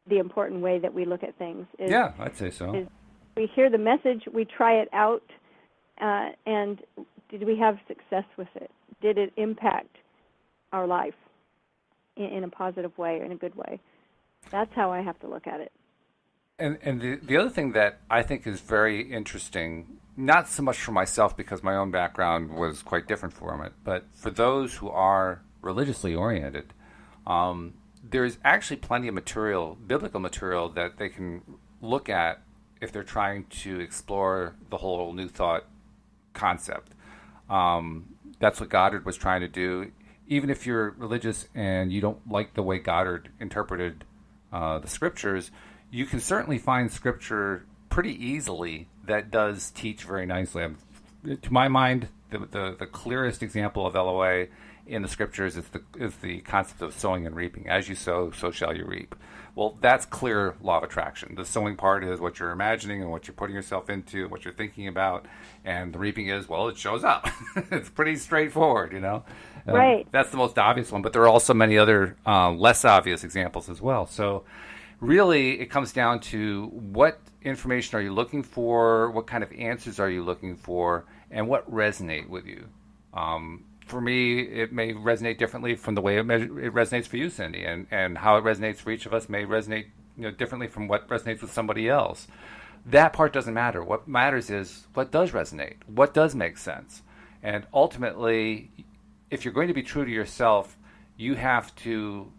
the important way that we look at things. Yeah, I'd say so. We hear the message, we try it out, and did we have success with it? Did it impact our life in a positive way or in a good way? That's how I have to look at it. And the other thing that I think is very interesting, not so much for myself because my own background was quite different from it, but for those who are religiously oriented, there's actually plenty of material, biblical material, that they can look at if they're trying to explore the whole New Thought concept. That's what Goddard was trying to do. Even if you're religious and you don't like the way Goddard interpreted the scriptures, you can certainly find scripture pretty easily that does teach very nicely. To my mind, the clearest example of LOA in the scriptures is the concept of sowing and reaping. As you sow, so shall you reap. Well, that's clear law of attraction. The sowing part is what you're imagining and what you're putting yourself into, what you're thinking about, and the reaping is, well, it shows up. It's pretty straightforward, Right. That's the most obvious one, but there are also many other less obvious examples as well. So really, it comes down to what information are you looking for, what kind of answers are you looking for, and what resonate with you. For me, it may resonate differently from the way it resonates for you, Cindie, and how it resonates for each of us may resonate differently from what resonates with somebody else. That part doesn't matter. What matters is what does resonate, what does make sense. And ultimately, if you're going to be true to yourself, you have to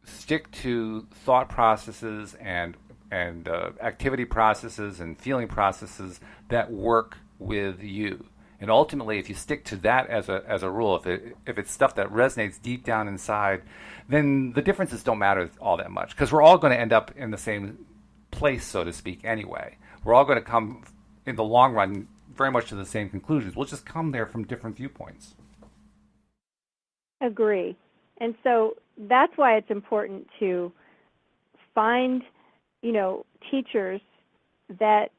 stick to thought processes and activity processes and feeling processes that work with you. And ultimately, if you stick to that as a rule, if it's stuff that resonates deep down inside, then the differences don't matter all that much, because we're all going to end up in the same place, so to speak, anyway. We're all going to come, in the long run, very much to the same conclusions. We'll just come there from different viewpoints. Agree. And so that's why it's important to find, teachers that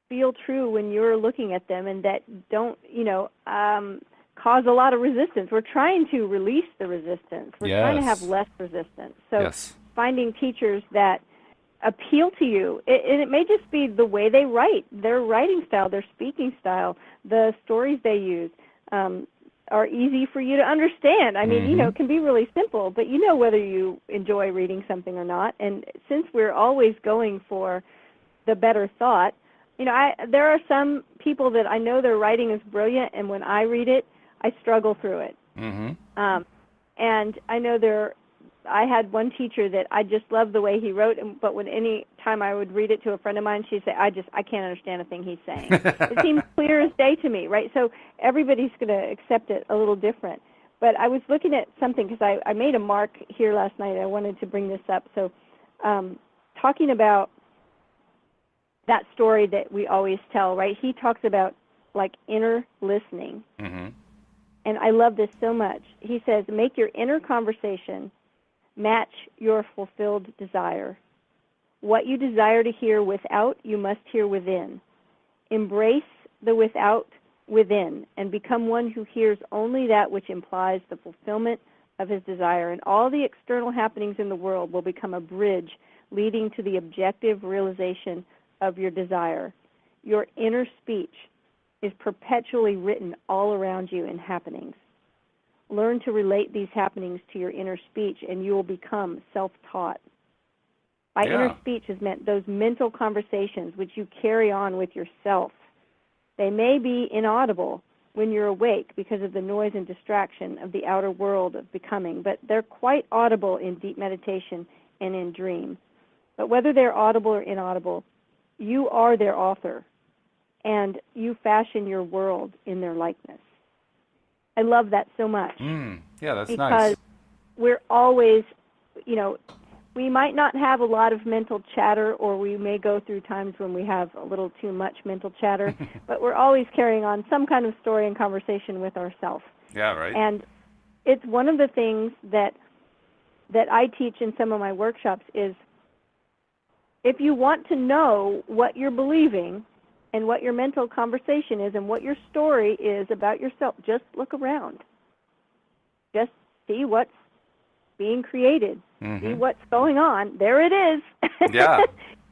feel true when you're looking at them and that don't, cause a lot of resistance. We're trying to release the resistance. We're trying to have less resistance. So finding teachers that appeal to you, and it may just be the way they write, their writing style, their speaking style, the stories they use, are easy for you to understand. I mean, it can be really simple, but whether you enjoy reading something or not. And since we're always going for the better thought, there are some people that I know their writing is brilliant, and when I read it, I struggle through it. And I know I had one teacher that I just loved the way he wrote, but when any time I would read it to a friend of mine, she'd say, I can't understand a thing he's saying. It seems clear as day to me, right? So everybody's going to accept it a little different. But I was looking at something because I made a mark here last night. I wanted to bring this up. So talking about that story that we always tell, right? He talks about like inner listening. Mm-hmm. And I love this so much. He says, make your inner conversation match your fulfilled desire. What you desire to hear without, you must hear within. Embrace the without within and become one who hears only that which implies the fulfillment of his desire. And all the external happenings in the world will become a bridge leading to the objective realization of your desire. Your inner speech is perpetually written all around you in happenings. Learn to relate these happenings to your inner speech, and you will become self-taught. By inner speech is meant those mental conversations which you carry on with yourself. They may be inaudible when you're awake because of the noise and distraction of the outer world of becoming, but they're quite audible in deep meditation and in dream. But whether they're audible or inaudible, you are their author, and you fashion your world in their likeness. I love that so much. Yeah, that's because nice. We're always, we might not have a lot of mental chatter, or we may go through times when we have a little too much mental chatter, but we're always carrying on some kind of story and conversation with ourselves. Yeah, right. And it's one of the things that I teach in some of my workshops is if you want to know what you're believing and what your mental conversation is and what your story is about yourself, just look around. Just see what's being created. Mm-hmm. See what's going on. There it is. Yeah.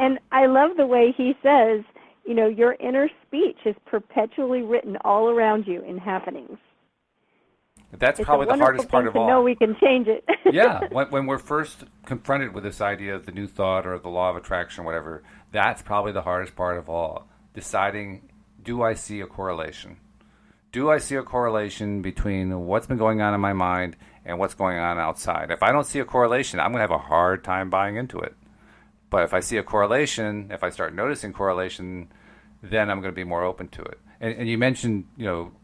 And I love the way he says, your inner speech is perpetually written all around you in happenings. That's probably the hardest part of all. It's a wonderful thing to know we can change it. Yeah, when we're first confronted with this idea of the new thought or the law of attraction or whatever, that's probably the hardest part of all. Deciding, do I see a correlation? Do I see a correlation between what's been going on in my mind and what's going on outside? If I don't see a correlation, I'm going to have a hard time buying into it. But if I see a correlation, if I start noticing correlation, then I'm going to be more open to it. And you mentioned,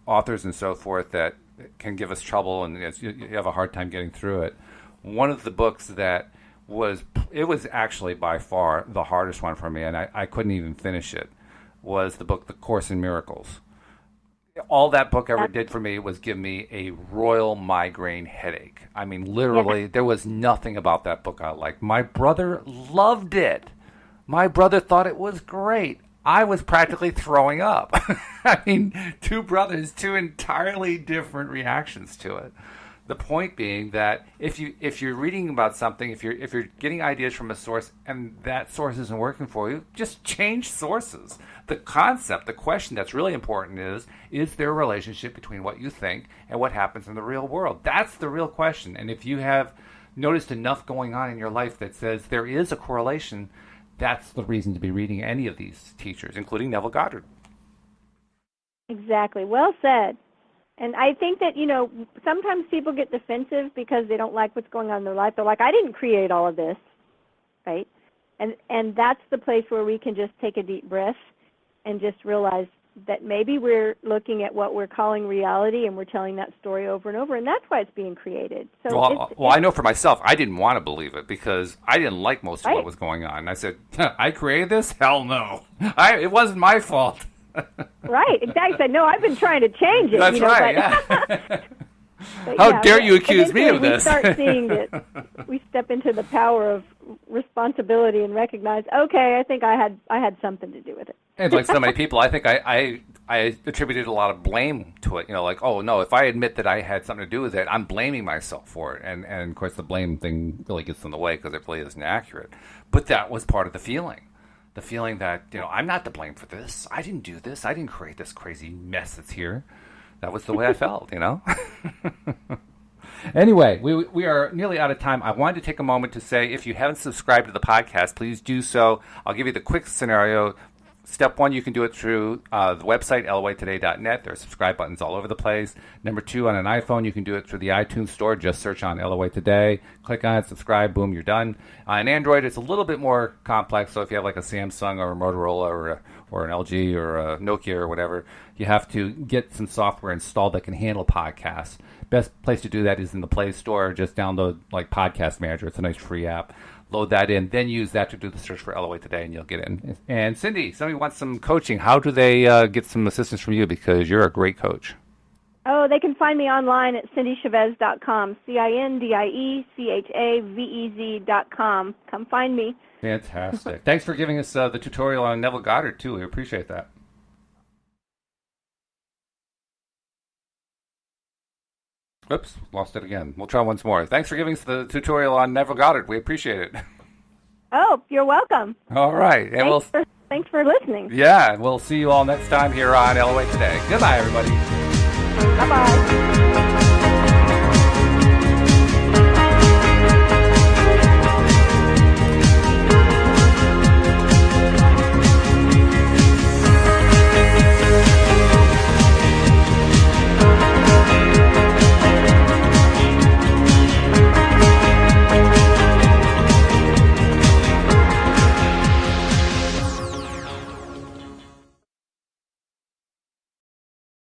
authors and so forth that can give us trouble and you have a hard time getting through it. One of the books that was actually by far the hardest one for me, and I couldn't even finish it, was the book The Course in Miracles. All that book ever did for me was give me a royal migraine headache. I mean, literally, there was nothing about that book I liked. My brother loved it. My brother thought it was great. I was practically throwing up. I mean, two brothers, two entirely different reactions to it. The point being that if you're reading about something, if you're getting ideas from a source and that source isn't working for you, just change sources. The concept, the question that's really important is there a relationship between what you think and what happens in the real world? That's the real question. And if you have noticed enough going on in your life that says there is a correlation, that's the reason to be reading any of these teachers, including Neville Goddard. Exactly. Well said. And I think that, sometimes people get defensive because they don't like what's going on in their life. They're like, I didn't create all of this, right? And that's the place where we can just take a deep breath and just realize that maybe we're looking at what we're calling reality and we're telling that story over and over, and that's why it's being created. So well, I know for myself, I didn't want to believe it because I didn't like most of what was going on. And I said, I created this? Hell no. It wasn't my fault. Right, exactly. No, I've been trying to change it. That's right, yeah. How dare you accuse me of this? We start seeing that we step into the power of responsibility and recognize, okay, I think I had something to do with it. And like so many people, I think I attributed a lot of blame to it. Like, oh, no, if I admit that I had something to do with it, I'm blaming myself for it. And of course, the blame thing really gets in the way because it really isn't accurate. But that was part of the feeling. The feeling that, I'm not to blame for this. I didn't do this. I didn't create this crazy mess that's here. That was the way I felt, Anyway, we are nearly out of time. I wanted to take a moment to say, if you haven't subscribed to the podcast, please do so. I'll give you the quick scenario. Step one, you can do it through the website, loatoday.net. There are subscribe buttons all over the place. Number two, on an iPhone, you can do it through the iTunes Store. Just search on LOA Today. Click on it, subscribe, boom, you're done. On Android, it's a little bit more complex. So if you have like a Samsung or a Motorola or an LG or a Nokia or whatever, you have to get some software installed that can handle podcasts. best place to do that is in the Play Store. Just download like Podcast Manager. It's a nice free app. Load that in, then use that to do the search for LOA Today, and you'll get in. And Cindie, somebody wants some coaching. How do they get some assistance from you? Because you're a great coach. Oh, they can find me online at cindiechavez.com, CindieChavez.com. Come find me. Fantastic. Thanks for giving us the tutorial on Neville Goddard, too. We appreciate that. Oops, lost it again. We'll try once more. Thanks for giving us the tutorial on Neville Goddard. We appreciate it. Oh, you're welcome. All right. And thanks for listening. Yeah, we'll see you all next time here on LOA Today. Goodbye, everybody. Bye-bye.